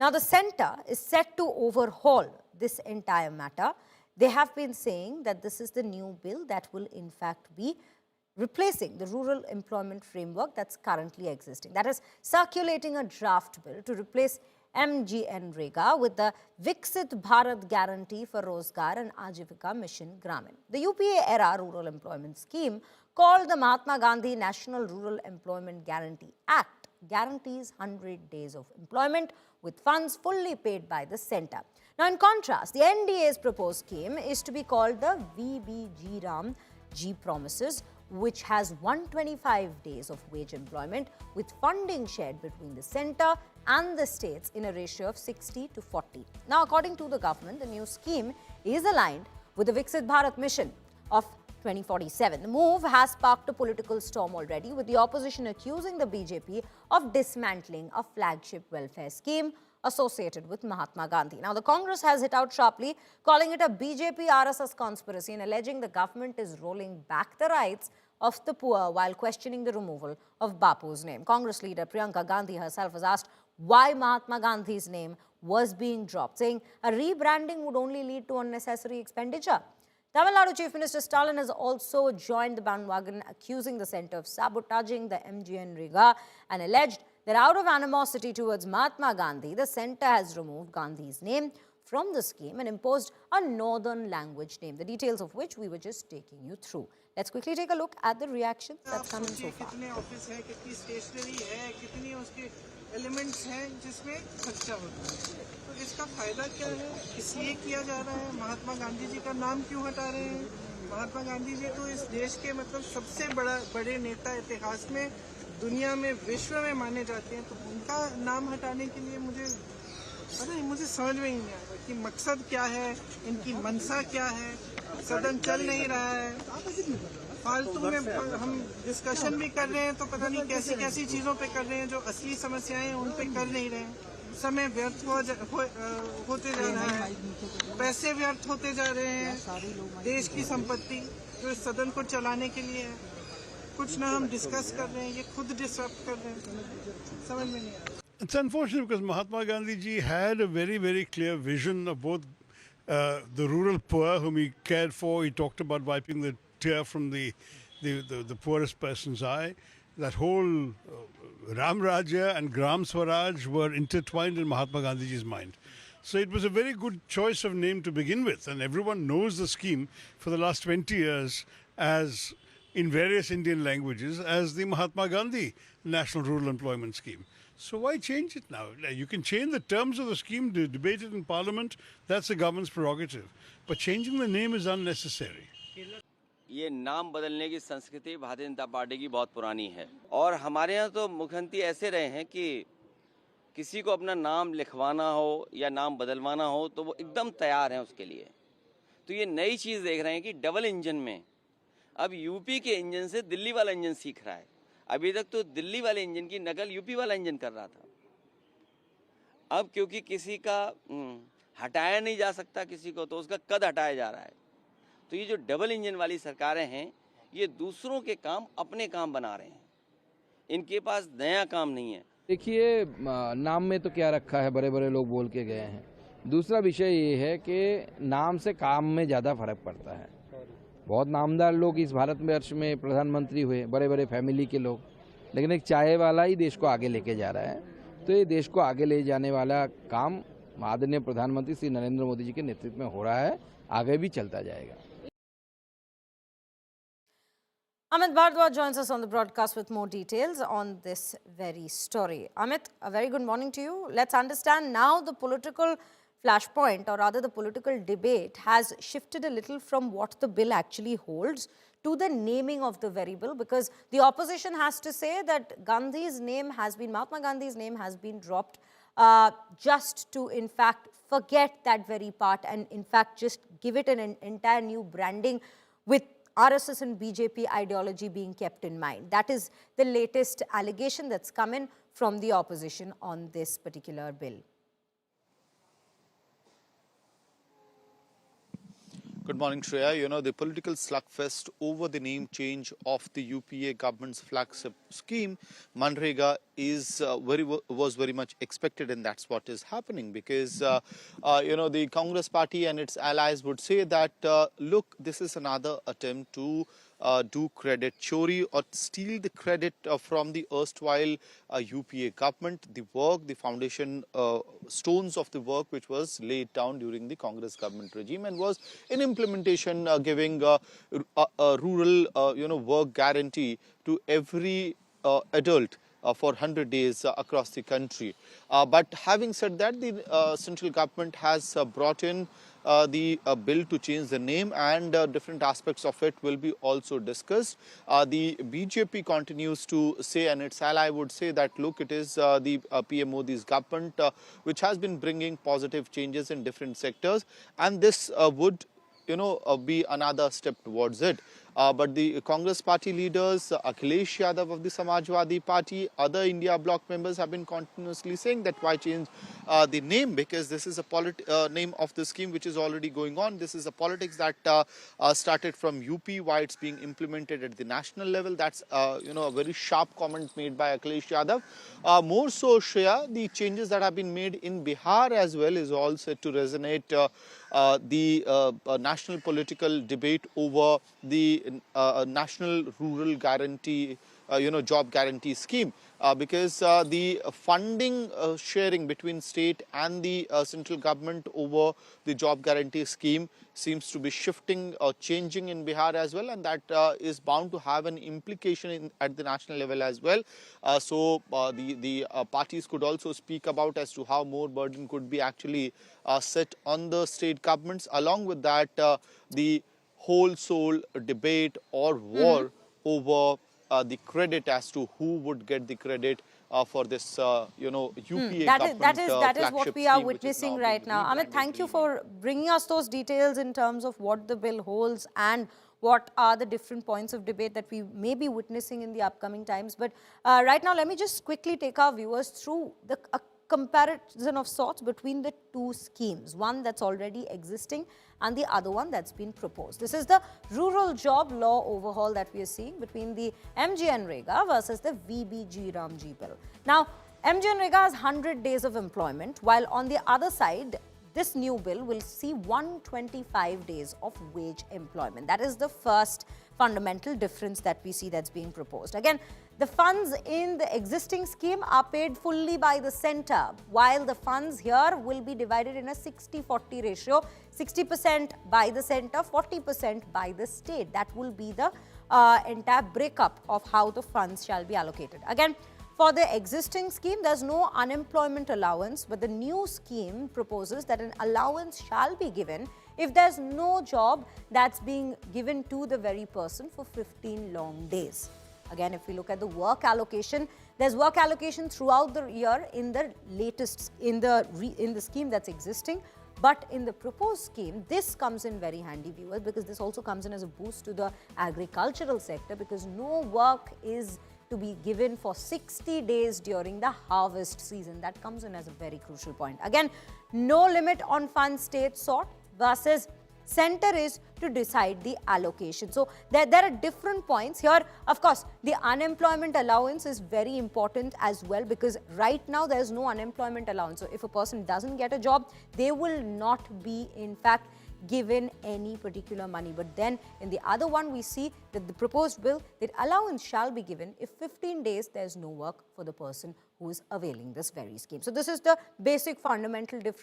Now, the centre is set to overhaul this entire matter. They have been saying that this is the new bill that will in fact be replacing the rural employment framework that's currently existing. That is circulating a draft bill to replace MGNREGA with the Viksit Bharat Guarantee for Rozgar and Ajeevika mission Gramin. The UPA-era rural employment scheme, called the Mahatma Gandhi National Rural Employment Guarantee Act, guarantees 100 days of employment with funds fully paid by the centre. Now, in contrast, the NDA's proposed scheme is to be called the VBG G Promises, which has 125 days of wage employment with funding shared between the centre and the states in a ratio of 60 to 40. Now, according to the government, the new scheme is aligned with the Viksit Bharat mission of 2047. The move has sparked a political storm already, with the opposition accusing the BJP of dismantling a flagship welfare scheme associated with Mahatma Gandhi. Now, the Congress has hit out sharply, calling it a BJP-RSS conspiracy and alleging the government is rolling back the rights of the poor while questioning the removal of Bapu's name. Congress leader Priyanka Gandhi herself was asked why Mahatma Gandhi's name was being dropped, saying a rebranding would only lead to unnecessary expenditure. Tamil Nadu Chief Minister Stalin has also joined the bandwagon, accusing the centre of sabotaging the MGNREGA and alleged that out of animosity towards Mahatma Gandhi, the centre has removed Gandhi's name from the scheme and imposed a northern language name, the details of which we were just taking you through. Let's quickly take a look at the reactions that's come in so far. Elements हैं जिसमें खर्चा होता है, तो इसका फायदा क्या है, इसलिए किया जा रहा है, महात्मा गांधी जी का नाम क्यों हटा रहे हैं? महात्मा गांधी जी तो इस देश के मतलब सबसे बड़े नेता इतिहास में, दुनिया में, विश्व में माने जाते हैं, तो उनका नाम हटाने के लिए मुझे समझ में ही नहीं आ रहा कि मकसद क्या है, इनकी मंशा क्या है। सदन चल नहीं रहा है, फालतू में हम डिस्कशन भी कर रहे हैं तो पता नहीं कैसी कैसी चीज़ों पे कर रहे हैं, जो असली समस्याएं हैं उन पे कर नहीं रहे हैं। समय व्यर्थ होते जा रहा है, पैसे व्यर्थ होते जा रहे हैं, देश की संपत्ति जो इस सदन को चलाने के लिए है, कुछ ना हम डिस्कस कर रहे हैं, ये खुद डिस्टर्ब कर रहे हैं, समझ में नहीं आ रहा। It's unfortunate because Mahatma Gandhi ji had a very, very clear vision of both the rural poor whom he cared for. He talked about wiping the tear from the poorest person's eye. That whole Ram Rajya and Gram Swaraj were intertwined in Mahatma Gandhi ji's mind. So it was a very good choice of name to begin with, and everyone knows the scheme for the last 20 years as in various Indian languages as the Mahatma Gandhi National Rural Employment Scheme. So why change it now? You can change the terms of the scheme, debate it in Parliament, that's the government's prerogative. But changing the name is unnecessary. ये नाम बदलने की संस्कृति Bharatiya Janata party की बहुत पुरानी है और हमारे यहाँ तो मुख्यमंत्री ऐसे रहे हैं कि किसी को अपना नाम लिखवाना हो या नाम बदलवाना हो तो वो एकदम तैयार हैं उसके लिए। तो ये नई चीज़ देख रहे हैं कि डबल इंजन में अब यूपी के इंजन से दिल्ली वाला इंजन सीख रहा है। अभी तक तो दिल्ली वाले इंजन की नकल यूपी वाला इंजन कर रहा था। अब क्योंकि किसी का हटाया नहीं जा सकता किसी को, तो उसका कद हटाया जा रहा है। तो ये जो डबल इंजन वाली सरकारें हैं, ये दूसरों के काम अपने काम बना रहे हैं, इनके पास नया काम नहीं है। देखिए, नाम में तो क्या रखा है, बड़े बड़े लोग बोल के गए हैं। दूसरा विषय ये है कि नाम से काम में ज़्यादा फर्क पड़ता है। बहुत नामदार लोग इस भारतवर्ष में प्रधानमंत्री हुए, बड़े बड़े फैमिली के लोग, लेकिन एक चाय वाला ही देश को आगे लेके जा रहा है। तो ये देश को आगे ले जाने वाला काम आदरणीय प्रधानमंत्री श्री नरेंद्र मोदी जी के नेतृत्व में हो रहा है, आगे भी चलता जाएगा। Amit Bhardwaj joins us on the broadcast with more details on this very story. Amit, a very good morning to you. Let's understand now the political flashpoint, or rather the political debate, has shifted a little from what the bill actually holds to the naming of the very bill, because the opposition has to say that Mahatma Gandhi's name has been dropped just to, in fact, forget that very part and, in fact, just give it an entire new branding with RSS and BJP ideology being kept in mind. That is the latest allegation that's come in from the opposition on this particular bill. Good morning, Shreya. You know, the political slugfest over the name change of the UPA government's flagship scheme, MGNREGA, was very much expected, and that's what is happening because, you know, the Congress party and its allies would say that, look, this is another attempt to do credit chori or steal the credit from the erstwhile UPA government, the work, the foundation stones of the work which was laid down during the Congress government regime and was in implementation giving a rural work guarantee to every adult for 100 days across the country. But having said that, the central government has brought in the bill to change the name, and different aspects of it will be also discussed. The BJP continues to say, and its ally would say that, look, it is the PM Modi's government which has been bringing positive changes in different sectors, and this would be another step towards it. But the Congress party leaders, Akhilesh Yadav of the Samajwadi party, other India bloc members have been continuously saying that why change the name, because this is a name of the scheme which is already going on. This is a politics that started from UP, why it's being implemented at the national level. That's a very sharp comment made by Akhilesh Yadav. More so, Shreya, the changes that have been made in Bihar as well is all set to resonate the national political debate over the national rural guarantee, job guarantee scheme, because the funding sharing between state and the central government over the job guarantee scheme seems to be shifting or changing in Bihar as well, and that is bound to have an implication at the national level as well. So the parties could also speak about as to how more burden could be actually set on the state governments. Along with that, the whole soul debate or war over the credit as to who would get the credit for this, UPA government that is what flagship we are scheme, which is witnessing now right being now. Amit, rebranded thank you Gramin. for bringing us those details in terms of what the bill holds and what are the different points of debate that we may be witnessing in the upcoming times. But right now, let me just quickly take our viewers through a comparison of sorts between the two schemes, one that's already existing and the other one that's been proposed. This is the rural job law overhaul that we are seeing between the MGNREGA versus the VBG Ramji bill. Now, MGNREGA has 100 days of employment, while on the other side, this new bill will see 125 days of wage employment. That is the first fundamental difference that we see that's being proposed. Again, the funds in the existing scheme are paid fully by the center, while the funds here will be divided in a 60-40 ratio, 60% by the center, 40% by the state. That will be the entire breakup of how the funds shall be allocated. Again, for the existing scheme, there's no unemployment allowance, but the new scheme proposes that an allowance shall be given if there's no job that's being given to the very person for 15 long days. Again, if we look at the work allocation, there's work allocation throughout the year in the latest, in the scheme that's existing. But in the proposed scheme, this comes in very handy, viewers, because this also comes in as a boost to the agricultural sector, because no work is to be given for 60 days during the harvest season. That comes in as a very crucial point. Again, no limit on funds state sought versus center is to decide the allocation. So there are different points here. Of course, the unemployment allowance is very important as well, because right now there is no unemployment allowance. So if a person doesn't get a job, they will not be, in fact, given any particular money. But then in the other one, we see that the proposed bill, that allowance shall be given if 15 days there's no work for the person who is availing this very scheme. So this is the basic fundamental difference.